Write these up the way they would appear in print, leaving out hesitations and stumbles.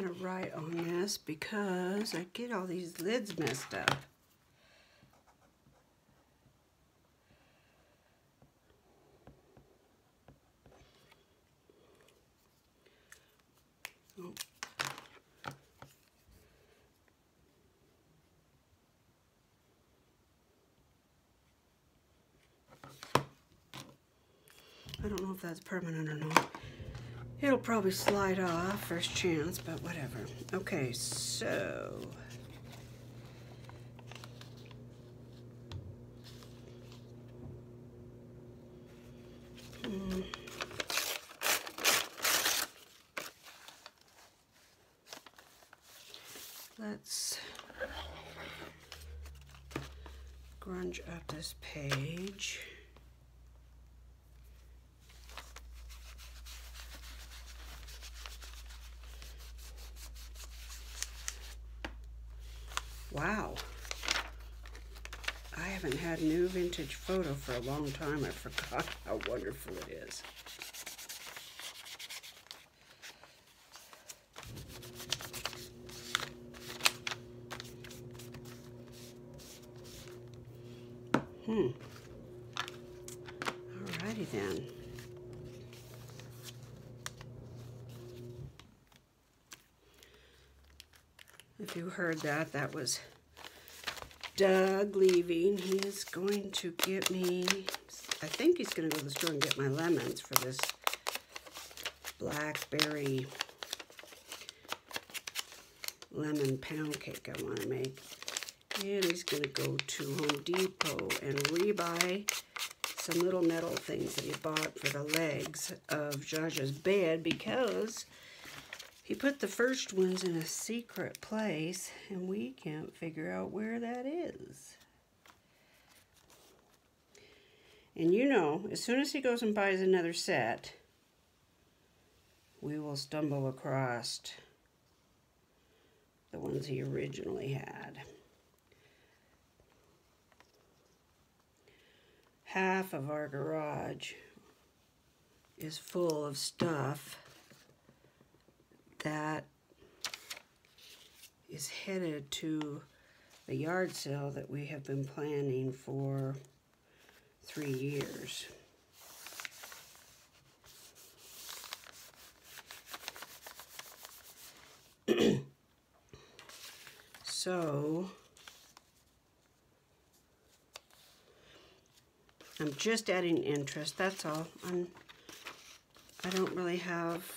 going to write on this because I get all these lids messed up. Oh. I don't know if that's permanent or not. It'll probably slide off first chance, but whatever. Okay, so let's grunge up this page. Wow, I haven't had a new vintage photo for a long time. I forgot how wonderful it is. Alrighty then. If you heard that, that was Doug leaving. He is going to get me, I think he's going to go to the store and get my lemons for this blackberry lemon pound cake I want to make. And he's going to go to Home Depot and rebuy some little metal things that he bought for the legs of Jaja's bed because he put the first ones in a secret place, and we can't figure out where that is. And you know, as soon as he goes and buys another set, we will stumble across the ones he originally had. Half of our garage is full of stuff that is headed to the yard sale that we have been planning for 3 years. So I'm just adding interest, that's all. I don't really have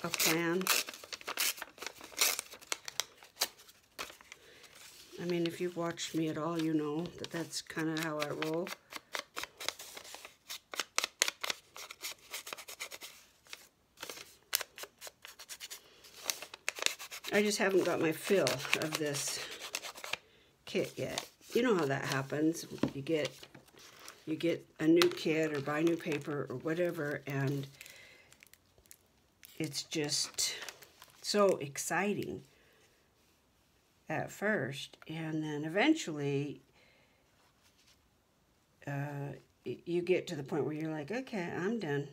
a plan. I mean, if you've watched me at all, you know that that's kind of how I roll. I just haven't got my fill of this kit yet. You know how that happens. You get a new kit or buy new paper or whatever, and it's just so exciting at first, and then eventually you get to the point where you're like, okay, I'm done.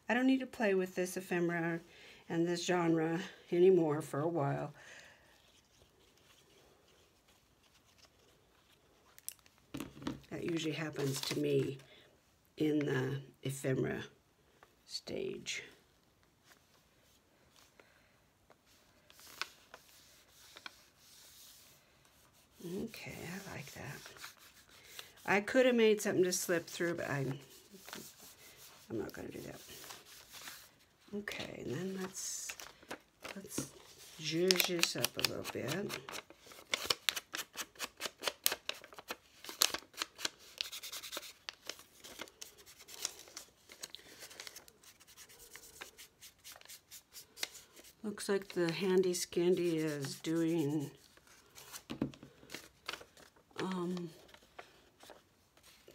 I don't need to play with this ephemera and this genre anymore for a while. That usually happens to me in the ephemera stage. Okay, I like that. I could have made something to slip through, but I'm not going to do that. Okay, and then let's zhuzh this up a little bit. Looks like the Handy Scandy is doing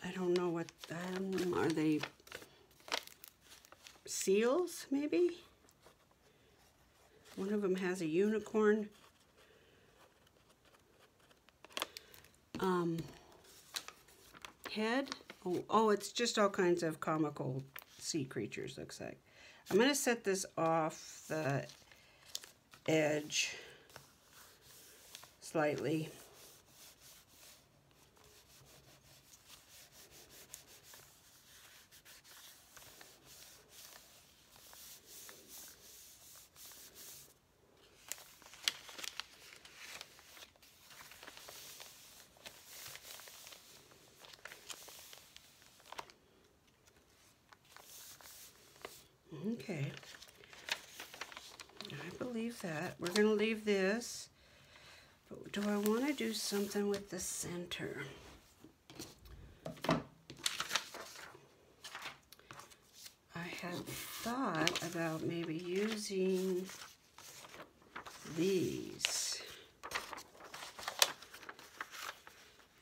I don't know what, are they seals, maybe? One of them has a unicorn. Head. Oh, it's just all kinds of comical sea creatures, looks like. I'm going to set this off the edge slightly. Okay, I believe that. We're going to leave this, but do I want to do something with the center? I had thought about maybe using these.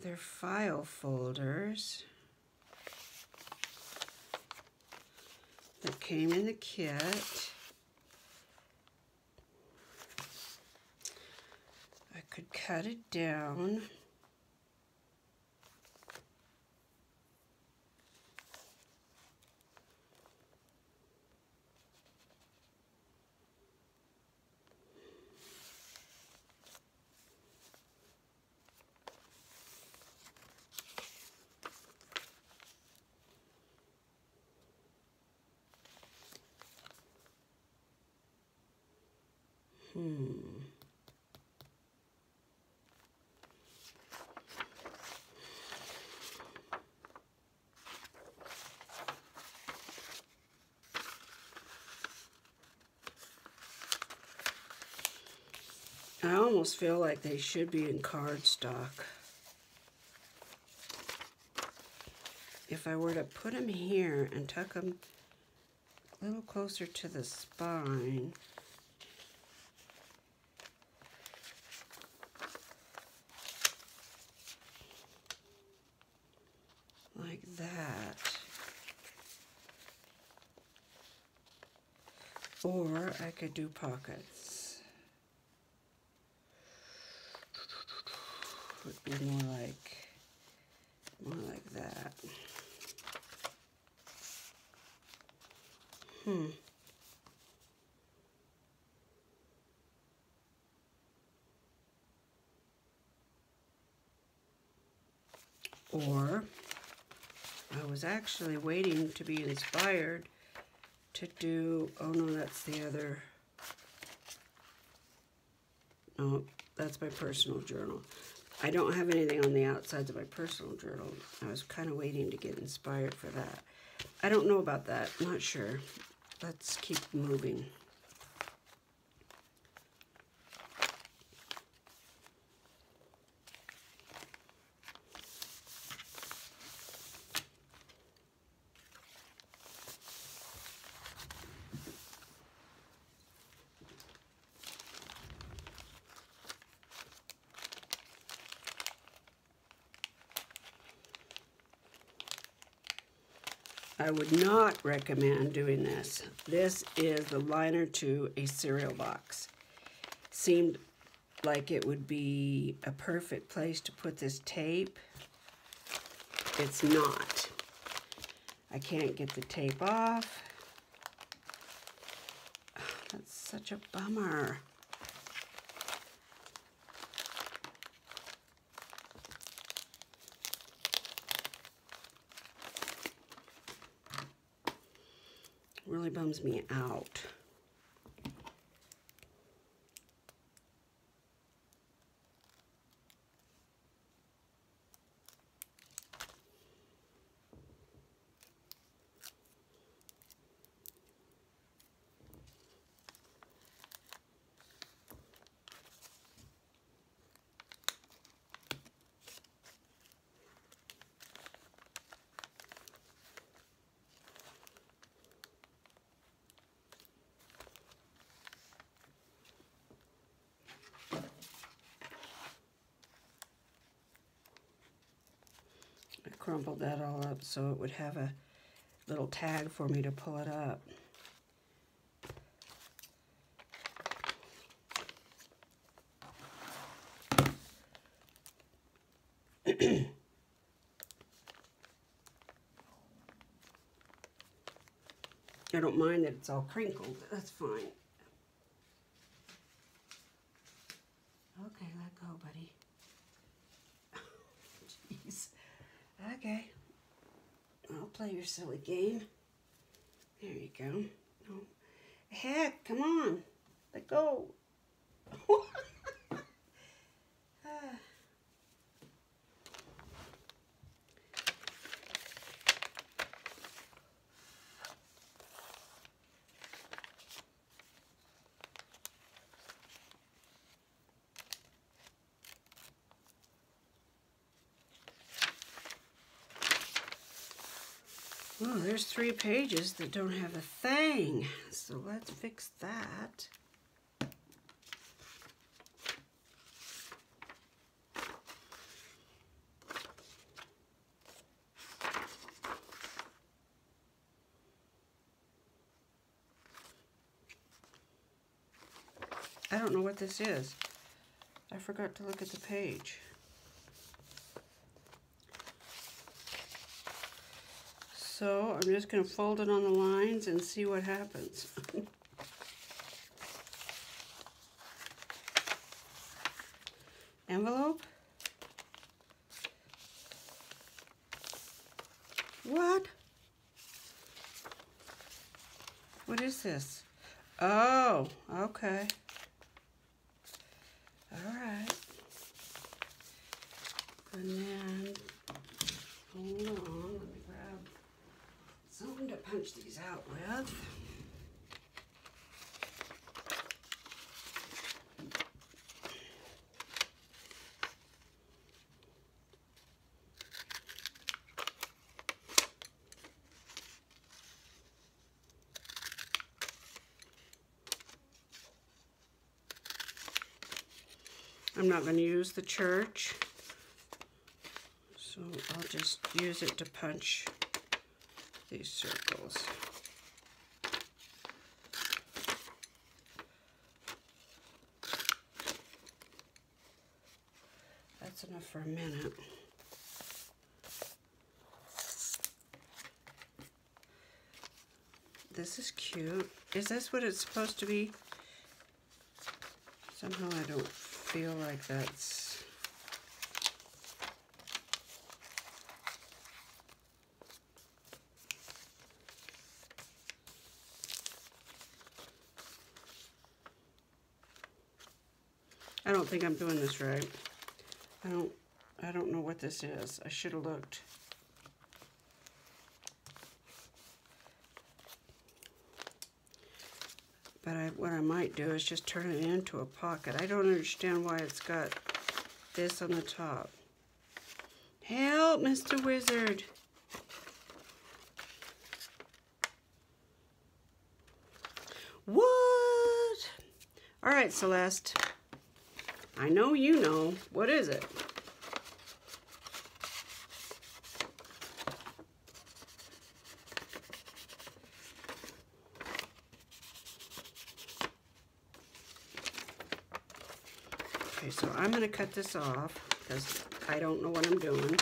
They're file folders that came in the kit. I could cut it down. I almost feel like they should be in cardstock. If I were to put them here and tuck them a little closer to the spine, like that. Or I could do pockets. Would be more like that. Or I was actually waiting to be inspired to do, oh no, that's the other, no, that's my personal journal. I don't have anything on the outsides of my personal journal. I was kind of waiting to get inspired for that. I don't know about that, I'm not sure. Let's keep moving. I would not recommend doing this. This is the liner to a cereal box. Seemed like it would be a perfect place to put this tape. It's not. I can't get the tape off. Oh, that's such a bummer. Really bums me out. Crumpled that all up so it would have a little tag for me to pull it up. It don't mind that it's all crinkled. That's fine. Okay, let go, buddy. Jeez. Okay. I'll play your silly game. There you go. No. Heck, come on. Let go. Oh, there's 3 pages that don't have a thing. So let's fix that. I don't know what this is. I forgot to look at the page. So I'm just going to fold it on the lines and see what happens. Envelope? What? What is this? Oh, okay. All right. And then, hold on, let me grab something to punch these out with. I'm not going to use the church, so I'll just use it to punch these circles. That's enough for a minute. This is cute. Is this what it's supposed to be? Somehow I don't feel like that's... I don't think I'm doing this right. I don't know what this is. I should have looked. But what I might do is just turn it into a pocket. I don't understand why it's got this on the top. Help, Mr. Wizard. What? All right, Celeste. I know you know. What is it? Okay, so I'm going to cut this off because I don't know what I'm doing.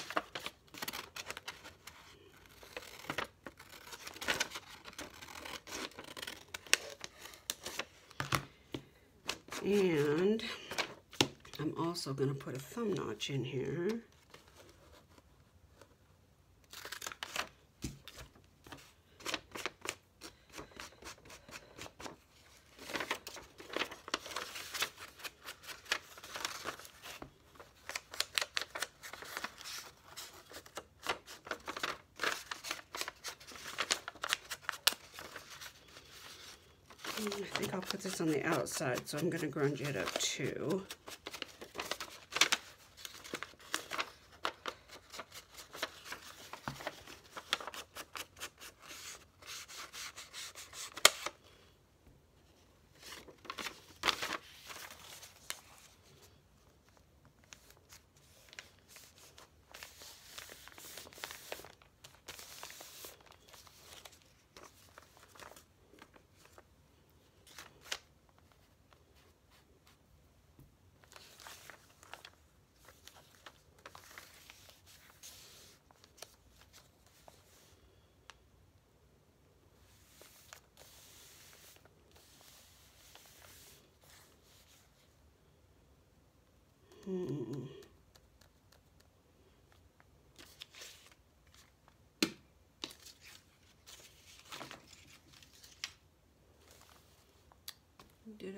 And I'm also going to put a thumb notch in here. I think I'll put this on the outside, so I'm going to grunge it up too. Did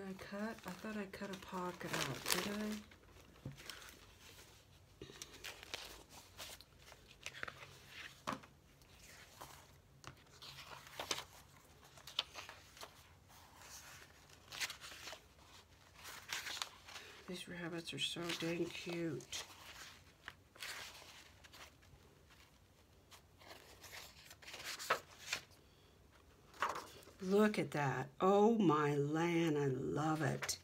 I cut? I thought I cut a pocket out. Did I? These rabbits are so dang cute. Look at that. Oh my land, I love it.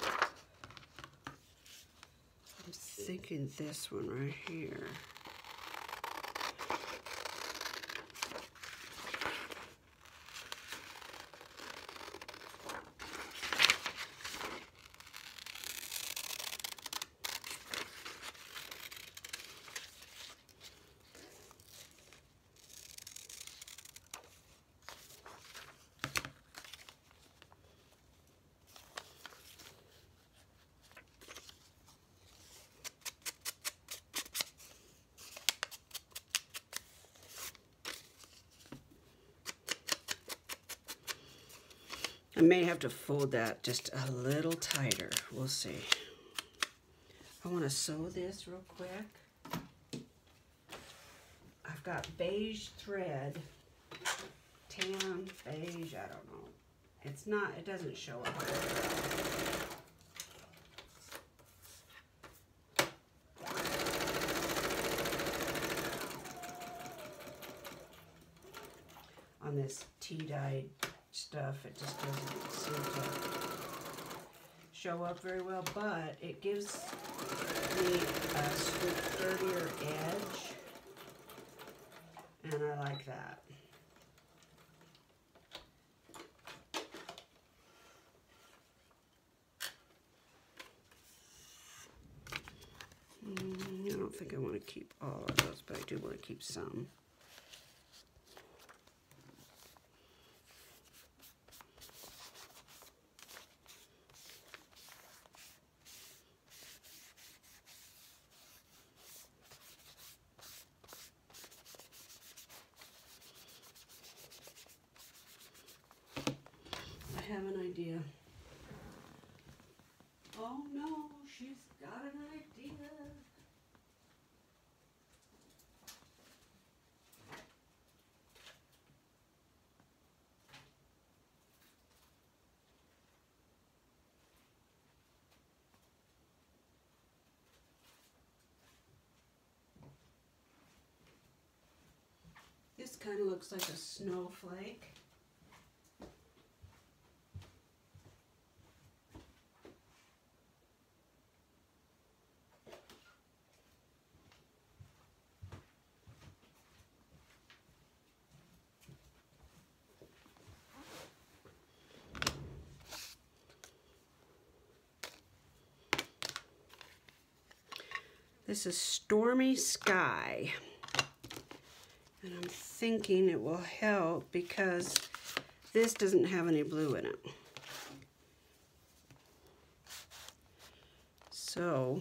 I'm thinking this one right here. I may have to fold that just a little tighter. We'll see. I want to sew this real quick. I've got beige thread. Tan, beige, I don't know. It's not, it doesn't show up. On this tea-dyed stuff, it just doesn't seem to show up very well, but it gives me a sturdier edge, and I like that. I don't think I want to keep all of those, but I do want to keep some. I have an idea. Oh no, she's got an idea. This kind of looks like a snowflake. This is Stormy Sky. And I'm thinking it will help because this doesn't have any blue in it. So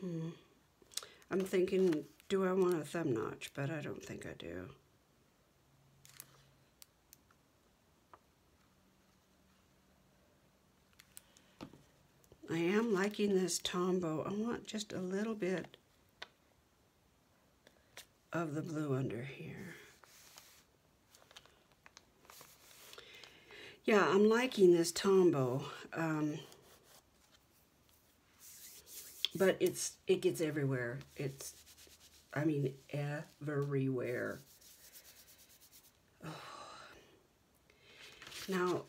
I'm thinking, do I want a thumb notch? But I don't think I do. I am liking this Tombow. I want just a little bit of the blue under here. Yeah, I'm liking this Tombow. But it gets everywhere. I mean, everywhere. Oh. Now,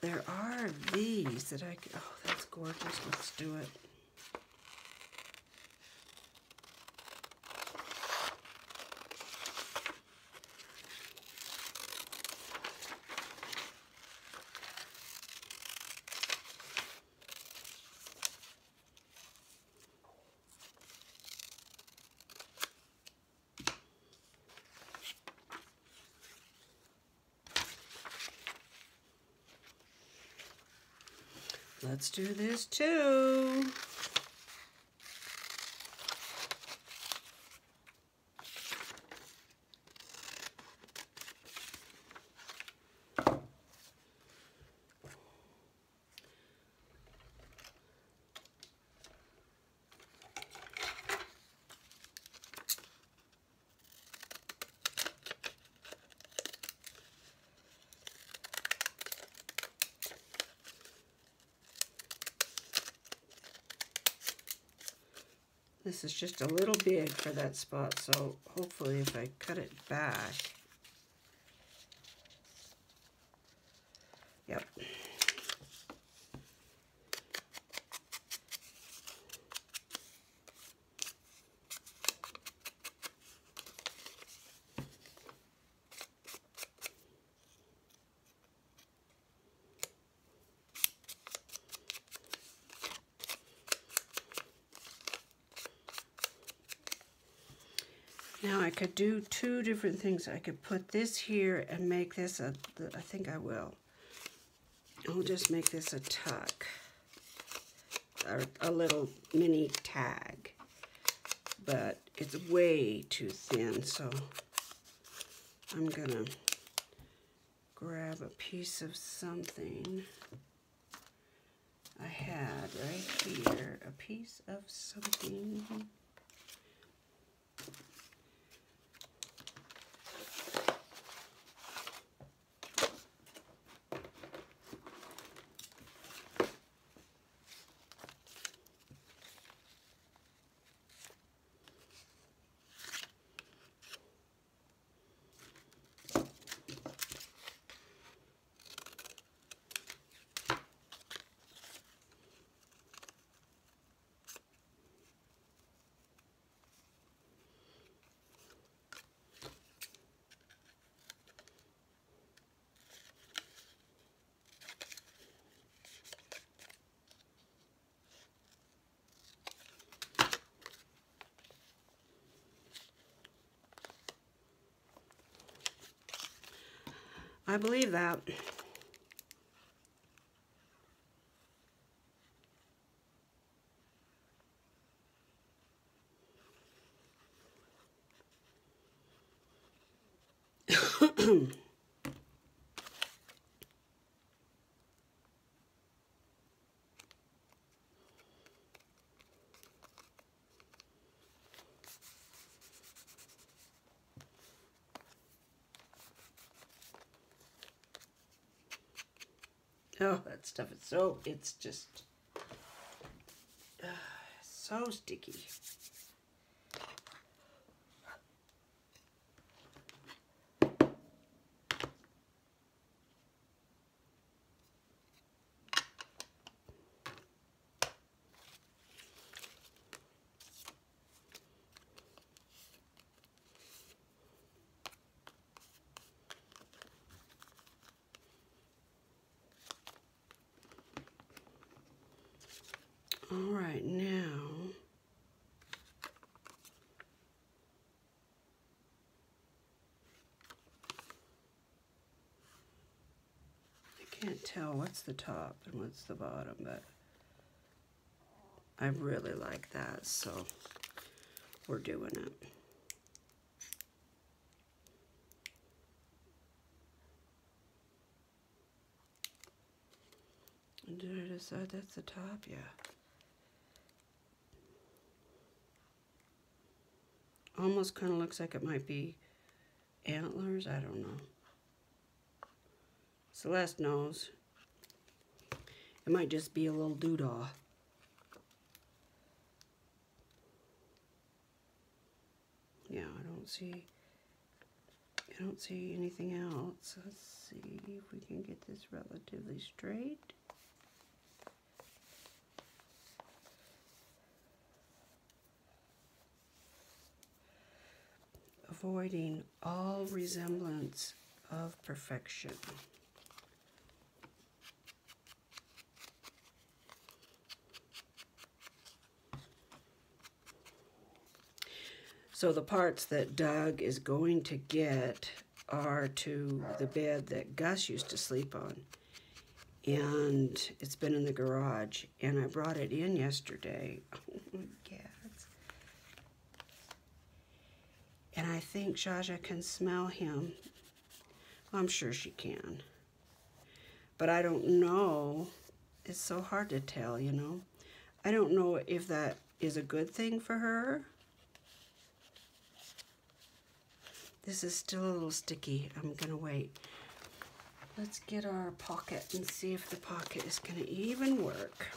there are these that oh, that's gorgeous. Let's do it. Let's do this too. This is just a little big for that spot, so hopefully if I cut it back. Yep. Now I could do two different things. I could put this here and make this I think I will. I'll just make this a tuck, or a little mini tag, but it's way too thin, so I'm gonna grab a piece of something I had right here, a piece of something. I believe that. Oh, that stuff is it's just so sticky. All right, now I can't tell what's the top and what's the bottom, but I really like that, so we're doing it. Did I decide that's the top? Yeah. Almost kind of looks like it might be antlers. I don't know. Celeste knows. It might just be a little doodah. Yeah, I don't see anything else. Let's see if we can get this relatively straight. Avoiding all resemblance of perfection. So the parts that Doug is going to get are to the bed that Gus used to sleep on. And it's been in the garage. And I brought it in yesterday. Oh my cats. And I think Jaja can smell him. Well, I'm sure she can. But I don't know. It's so hard to tell, you know. I don't know if that is a good thing for her. This is still a little sticky. I'm gonna wait. Let's get our pocket and see if the pocket is gonna even work.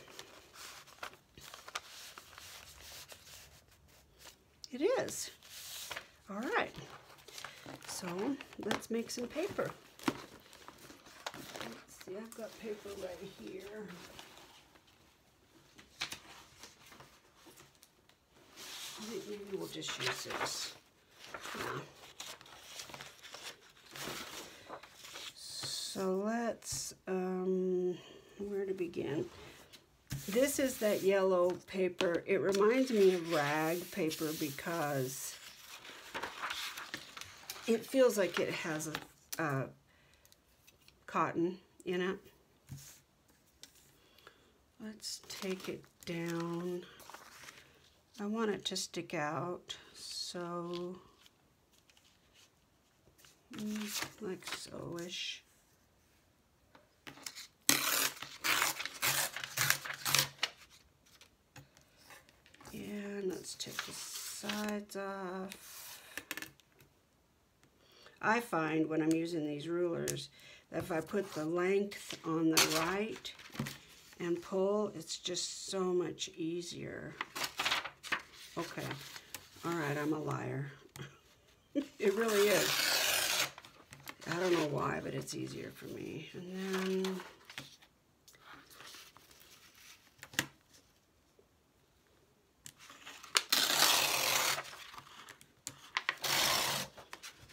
It is. All right. So let's make some paper. Let's see, I've got paper right here. I think maybe we'll just use this. Yeah. So let's, where to begin? This is that yellow paper. It reminds me of rag paper because it feels like it has a cotton in it. Let's take it down. I want it to stick out, so like so-ish. And let's take the sides off. I find when I'm using these rulers that if I put the length on the right and pull, it's just so much easier. Okay, all right, I'm a liar. It really is. I don't know why, but it's easier for me. And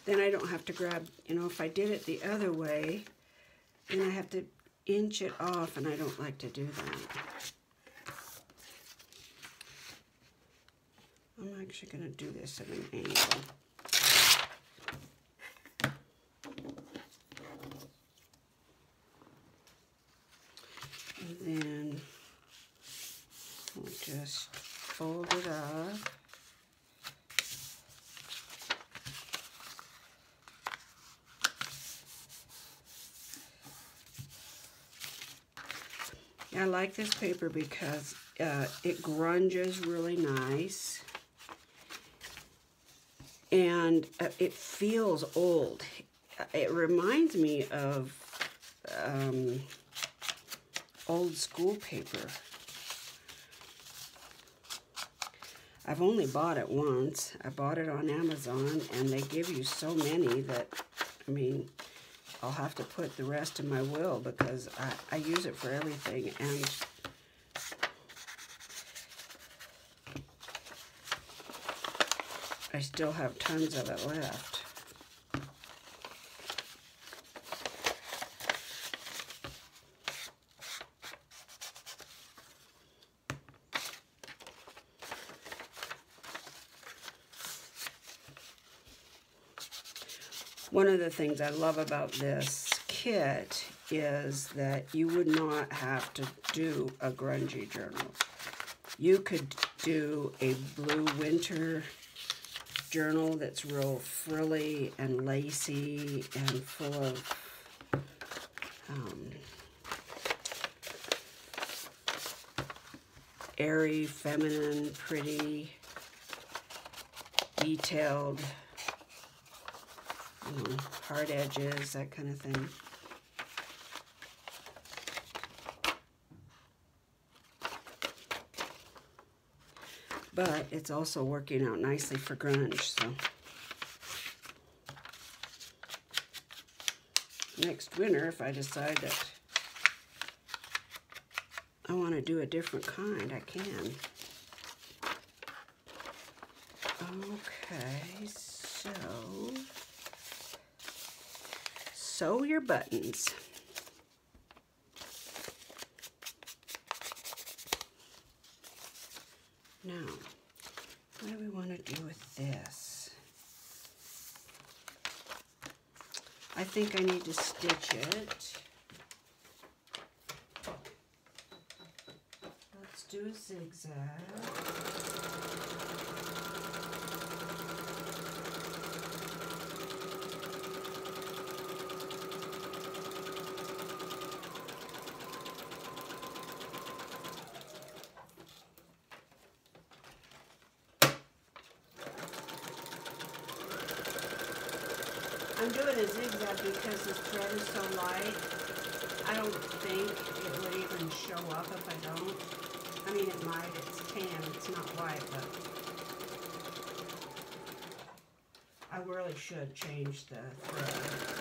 then I don't have to grab, you know, if I did it the other way, then I have to inch it off, and I don't like to do that. I'm actually going to do this at an angle. And then we'll just fold it up. I like this paper because it grunges really nice, and it feels old. It reminds me of old school paper. I've only bought it once. I bought it on Amazon, and they give you so many that, I mean, I'll have to put the rest in my will because I use it for everything, and I still have tons of it left. One of the things I love about this kit is that you would not have to do a grungy journal. You could do a blue winter journal that's real frilly and lacy and full of airy, feminine, pretty, detailed, hard edges, that kind of thing. But it's also working out nicely for grunge, so. Next winter, if I decide that I want to do a different kind, I can. Okay, so sew your buttons. Now, what do we want to do with this? I think I need to stitch it. Let's do a zigzag. I'm doing a zigzag because this thread is so light. I don't think it would even show up if I don't. I mean, it might. It's tan. It's not white, but I really should change the thread.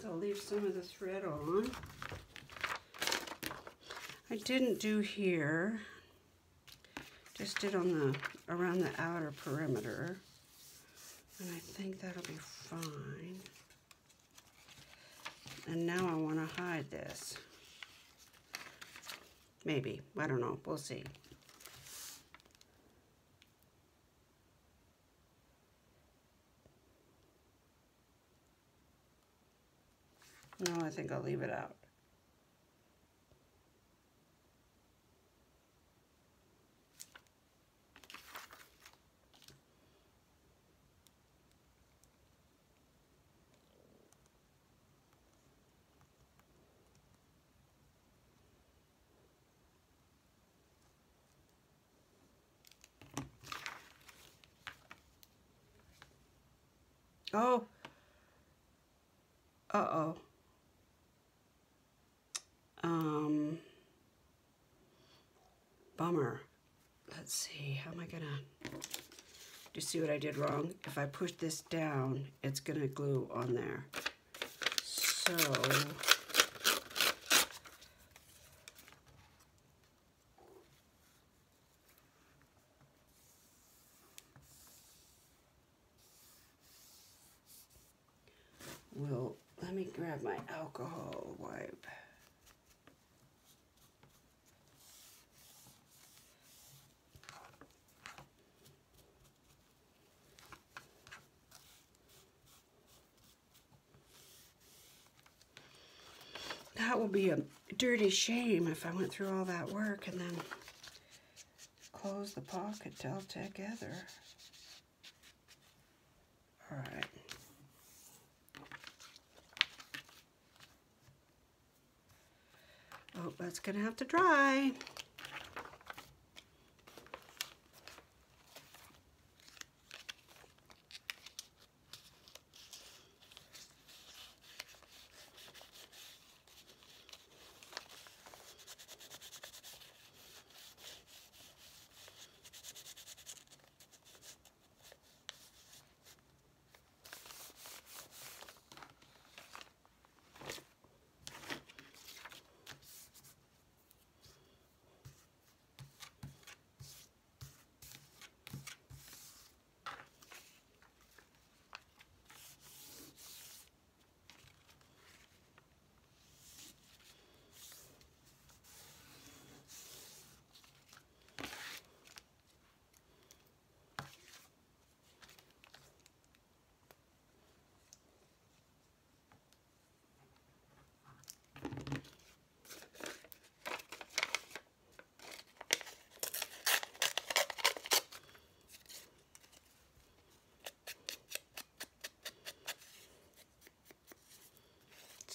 I'll leave some of the thread on. I didn't do here, just did on the around the outer perimeter, and I think that'll be fine. And now I want to hide this. Maybe, I don't know, we'll see. No, I think I'll leave it out. Oh. Uh-oh. Bummer. Let's see, how am I gonna, do you see what I did wrong? If I push this down, it's gonna glue on there. So, let me grab my alcohol wipe. That will be a dirty shame if I went through all that work and then close the pocket all together. All right. Oh, that's gonna have to dry.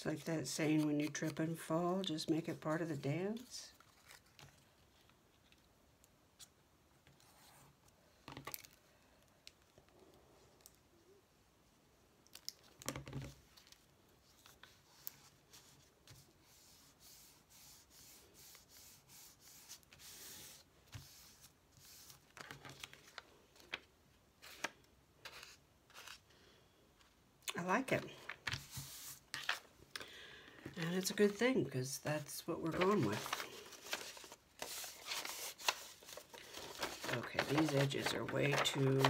It's like that saying, when you trip and fall, just make it part of the dance. I like it. And it's a good thing, because that's what we're going with. Okay, these edges are way too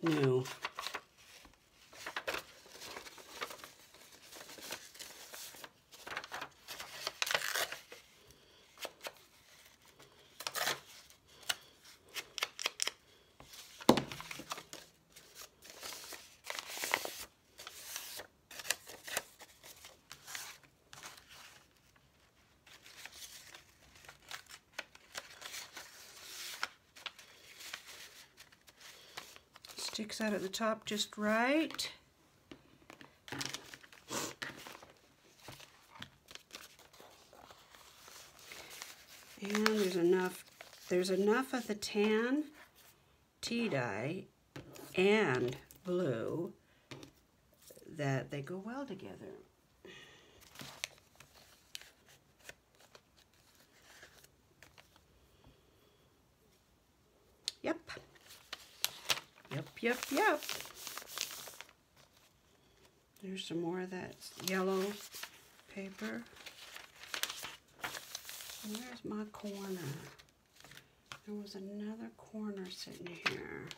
new. Sticks out at the top just right. And there's enough of the tan tea dye and blue that they go well together. Yep. Yep. There's some more of that yellow paper. And where's my corner? There was another corner sitting here.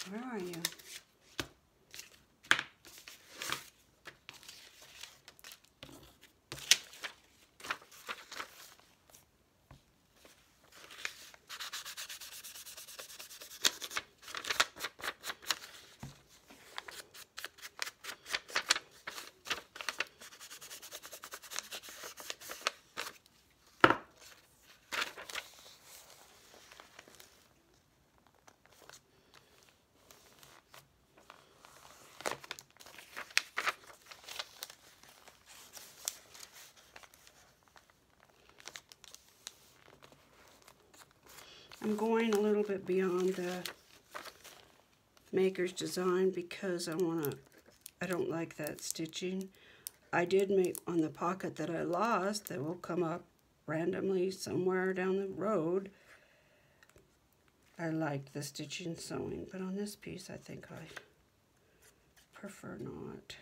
Where are you? I'm going a little bit beyond the maker's design because I don't like that stitching. I did make on the pocket that I lost that will come up randomly somewhere down the road. I liked the stitching sewing, but on this piece I think I prefer not.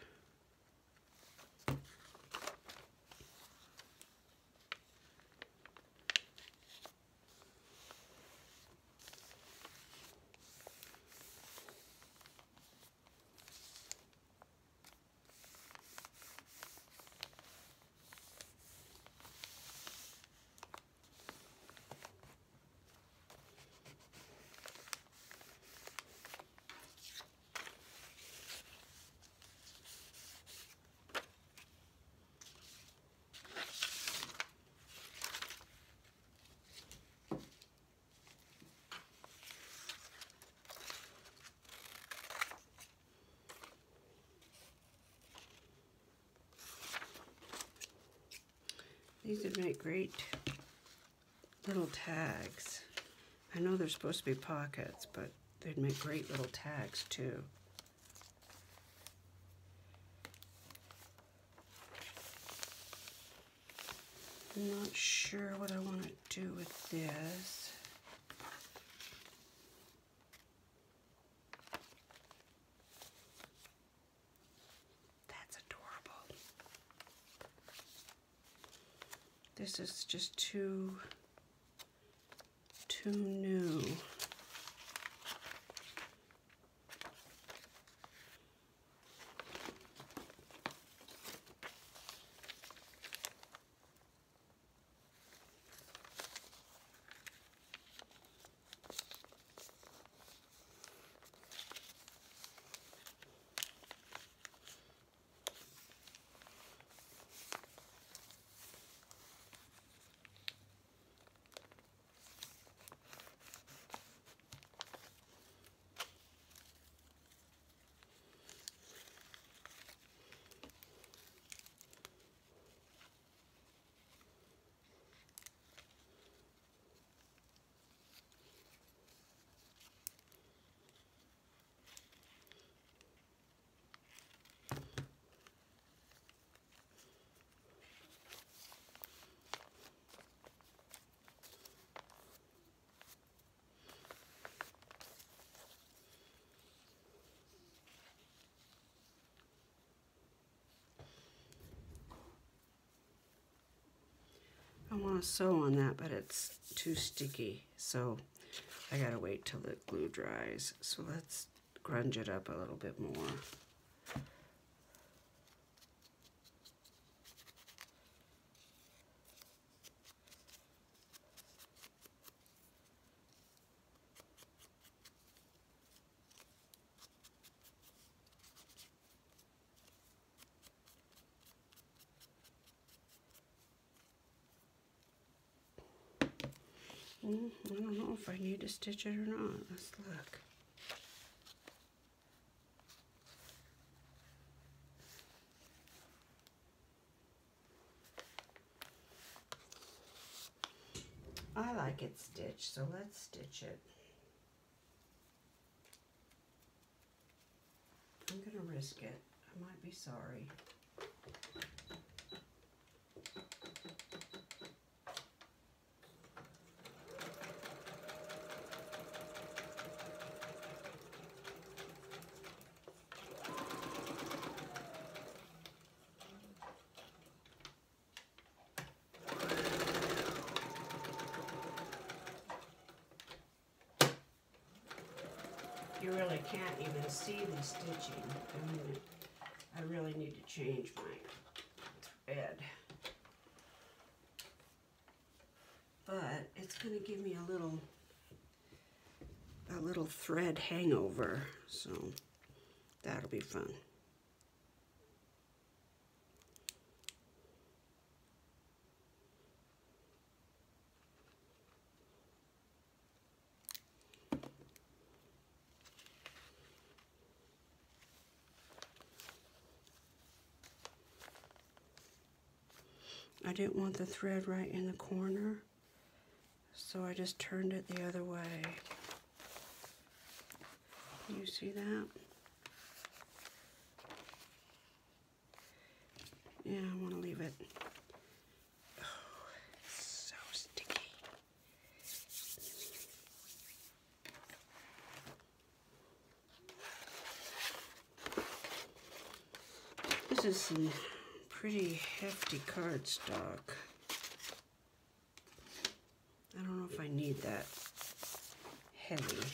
These would make great little tags. I know they're supposed to be pockets, but they'd make great little tags too. I'm not sure what I want to do with this. This is just too new. want to sew on that, but it's too sticky, so I gotta wait till the glue dries. So let's grunge it up a little bit more. I don't know if I need to stitch it or not. Let's look. I like it stitched, so let's stitch it. I'm gonna risk it. I might be sorry. You really can't even see the stitching. I really need to change my thread. But it's going to give me a little thread hangover, so that'll be fun. I didn't want the thread right in the corner, so I just turned it the other way. You see that? Yeah, I want to leave it. Oh, it's so sticky. This is some pretty hefty cardstock. I don't know if I need that heavy.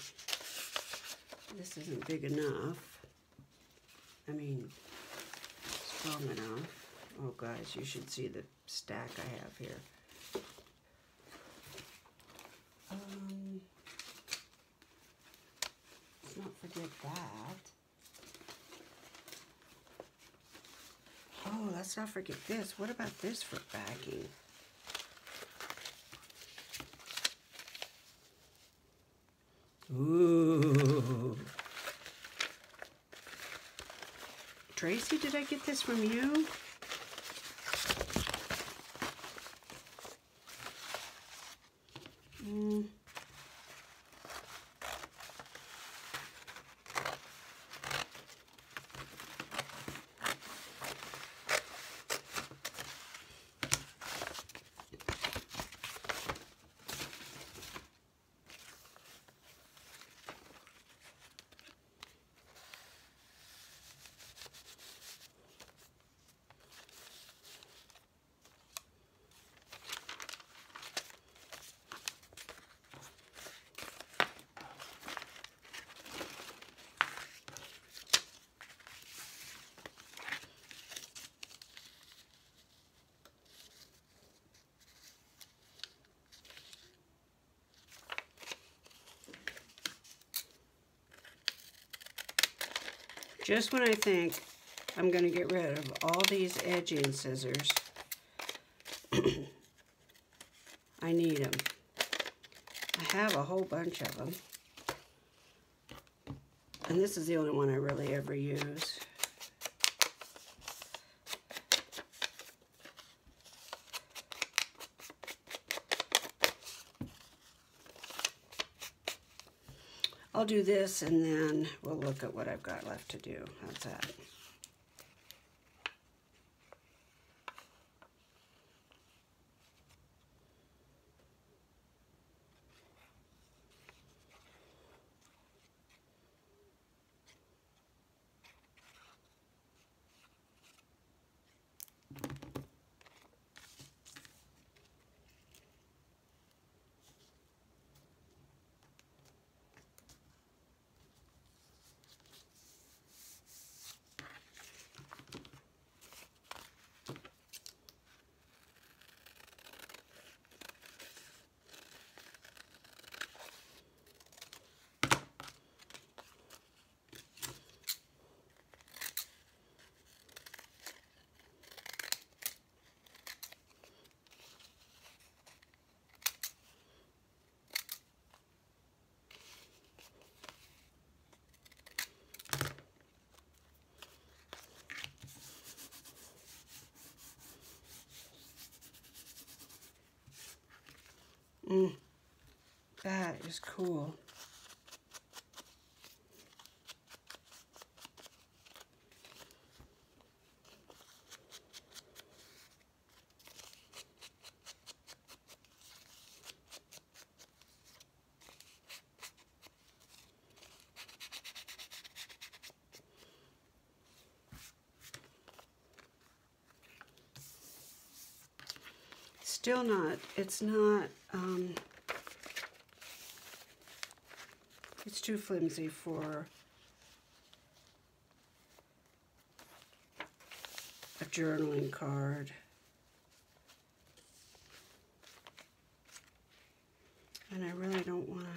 This isn't big enough. I mean, strong enough. Oh guys, you should see the stack I have here. Let's not forget that. Oh, let's not forget this. What about this for backing? Ooh. Tracy, did I get this from you? Just when I think I'm going to get rid of all these edging scissors, I need them. I have a whole bunch of them. And this is the only one I really ever use. I'll do this and then we'll look at what I've got left to do. How's that? is cool. Still not, it's not, it's too flimsy for a journaling card. And I really don't want to,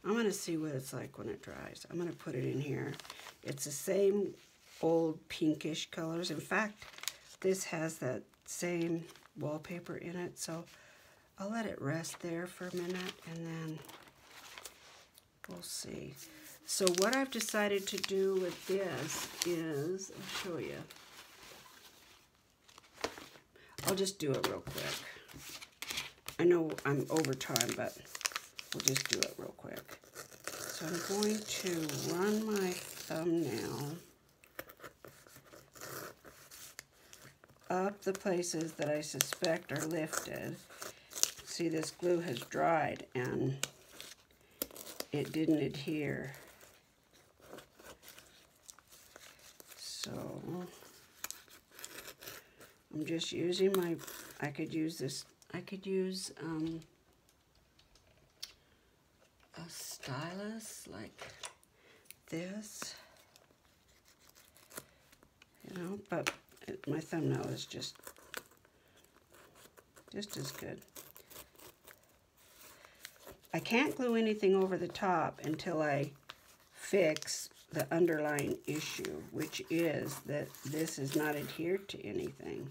I'm going to see what it's like when it dries. I'm going to put it in here. It's the same old pinkish colors. In fact, this has that same wallpaper in it, so I'll let it rest there for a minute and then we'll see. So what I've decided to do with this is, I'll show you. I'll just do it real quick. I know I'm over time, but we'll just do it real quick. So I'm going to run my thumbnail up the places that I suspect are lifted. See, this glue has dried and it didn't adhere. So I'm just using my, I could use this, I could use a stylus like this, you know, but my thumbnail is just as good. I can't glue anything over the top until I fix the underlying issue, which is that this is not adhered to anything.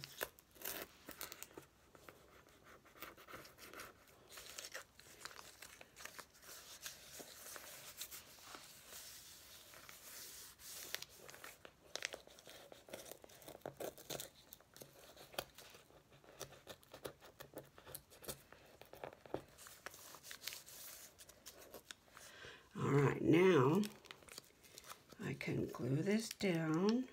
Alright, now I can glue this down.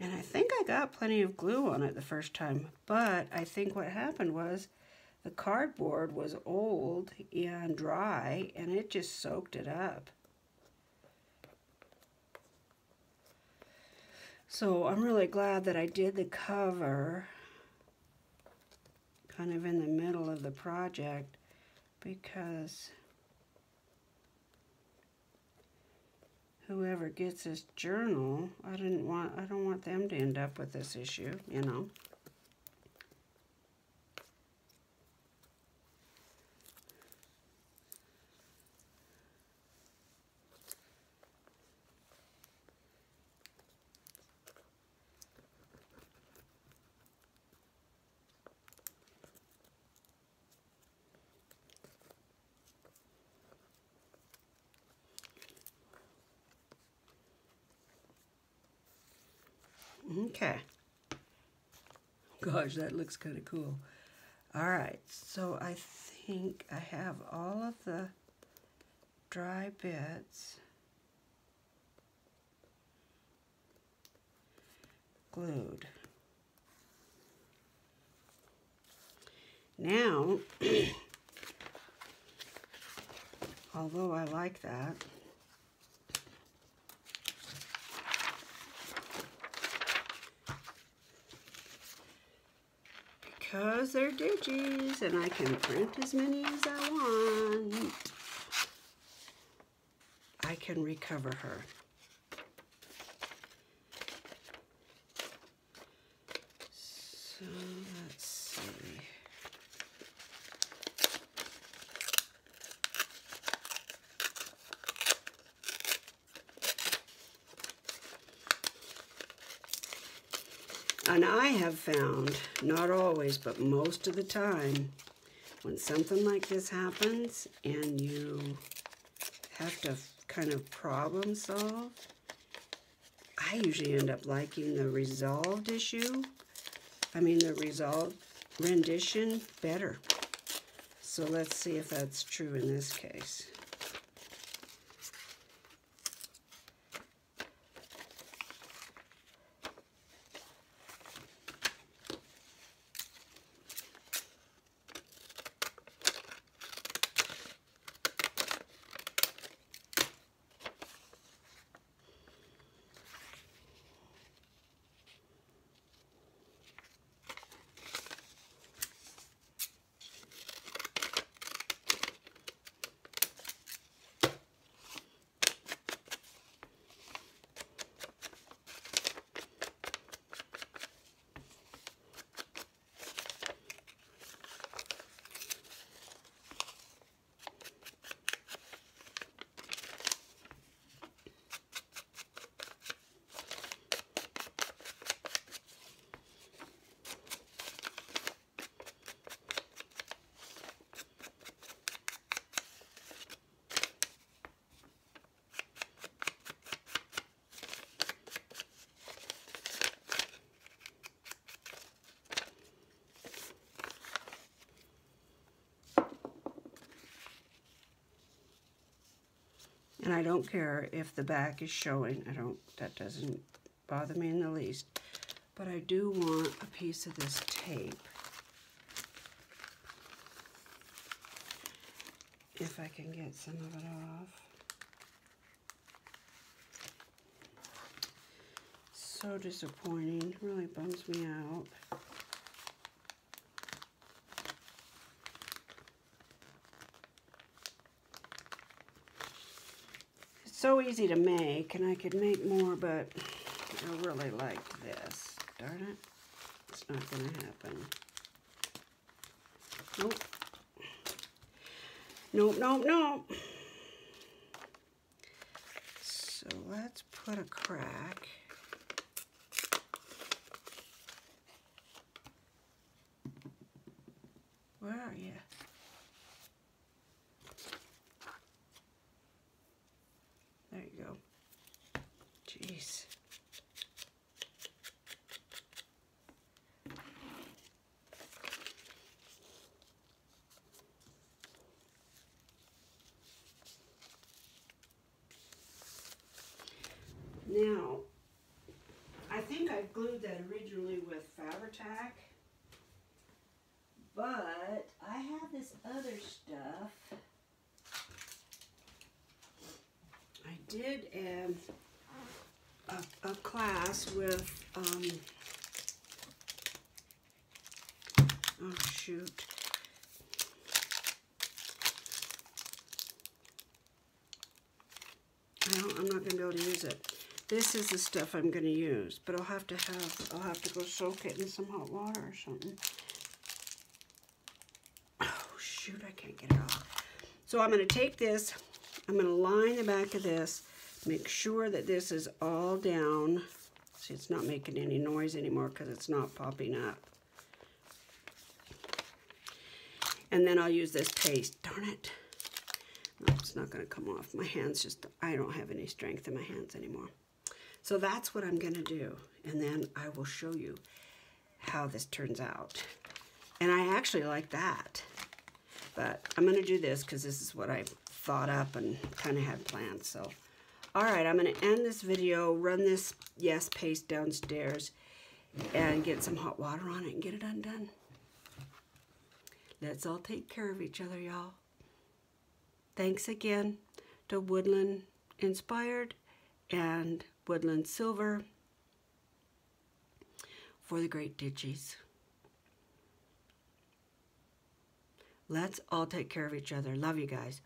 And I think I got plenty of glue on it the first time, but I think what happened was the cardboard was old and dry, and it just soaked it up. So I'm really glad that I did the cover kind of in the middle of the project, because whoever gets this journal, I don't want them to end up with this issue, you know. Okay. Gosh, that looks kind of cool. All right, so I think I have all of the dry bits glued. Now, although I like that, because they're digis and I can print as many as I want, I can recover her. So let's see. And I have found, not always, but most of the time, when something like this happens and you have to kind of problem solve, I usually end up liking the resolved issue. The resolved rendition better. So let's see if that's true in this case. And I don't care if the back is showing. That doesn't bother me in the least. But I do want a piece of this tape. If I can get some of it off. So disappointing. Really bums me out. So easy to make, and I could make more, but I really like this. Darn it. It's not going to happen. Nope. Nope, nope, nope. So let's put a crack. Where are you? There you go. Jeez. Now, I think I glued that originally with Fabri-Tac, but I have this other stuff. I did a class with, oh shoot. I'm not going to be able to use it. This is the stuff I'm going to use, but I'll have to go soak it in some hot water or something. Oh shoot, I can't get it off. So I'm going to take this, I'm going to line the back of this, make sure that this is all down. See, it's not making any noise anymore because it's not popping up. And then I'll use this paste. Darn it. No, it's not going to come off. My hands just, I don't have any strength in my hands anymore. So that's what I'm going to do. And then I will show you how this turns out. And I actually like that. But I'm going to do this because this is what I thought up and kind of had planned. So, all right, I'm going to end this video, run this Yes paste downstairs, and get some hot water on it and get it undone. Let's all take care of each other, y'all. Thanks again to Woodland Inspired and Woodland Silver for the great digis. Let's all take care of each other. Love you guys.